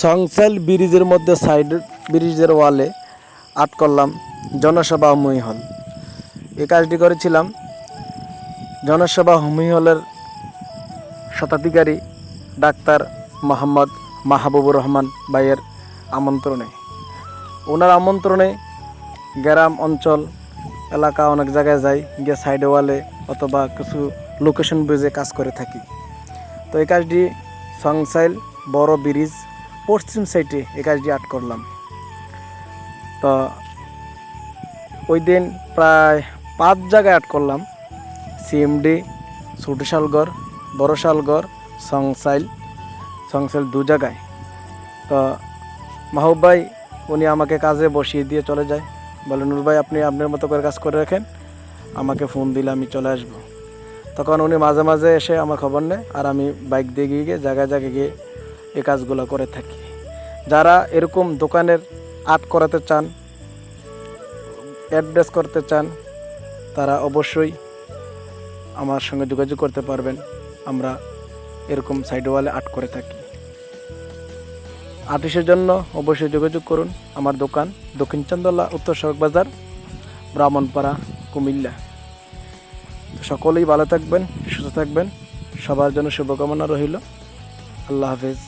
সংসাইল ব্রিজের মধ্যে সাইড ব্রিজের ওয়ালে আর্ট করলাম জনসভা হুমুই হল। এই কাজটি করেছিলাম জনসভা হুমুই হলের শতাধিকারী ডাক্তার মোহাম্মদ মাহবুবুর রহমান ভাইয়ের আমন্ত্রণে। ওনার আমন্ত্রণে গ্রাম অঞ্চল এলাকা অনেক জায়গায় যাই, গিয়ে সাইডে ওয়ালে অথবা কিছু লোকেশন বুঝে কাজ করে থাকি। তো এই কাজটি সংসাইল বড় ব্রিজ পশ্চিম সাইডে এই কাজটি আর্ট করলাম। তো ওই দিন প্রায় 5 জায়গায় আর্ট করলাম, সিএমডি, ছোটো শালগড়, বড় শালগড়, সংসাইল 2 জায়গায়। তো মাহবুব ভাই উনি আমাকে কাজে বসিয়ে দিয়ে চলে যায়, বলে নূর ভাই আপনি আপনার মতো করে কাজ করে রাখেন, আমাকে ফোন দিলে আমি চলে আসবো। তখন উনি মাঝে মাঝে এসে আমার খবর নেয়, আর আমি বাইক দিয়ে গিয়ে জায়গায় জায়গায় গিয়ে এই কাজগুলো করে থাকি। যারা এরকম দোকানের আর্ট করাতে চান, অ্যাড্রেস করতে চান, তারা অবশ্যই আমার সঙ্গে যোগাযোগ করতে পারবেন। আমরা এরকম সাইড ওয়ালে আর্ট করে থাকি। আর্টিস্টের জন্য অবশ্যই যোগাযোগ করুন। আমার দোকান দক্ষিণ চান্দলা, উত্তর সড়ক বাজার, ব্রাহ্মণপাড়া, কুমিল্লা। সকলেই ভালো থাকবেন, সুস্থ থাকবেন, সবার জন্য শুভকামনা রইল। আল্লাহ হাফেজ।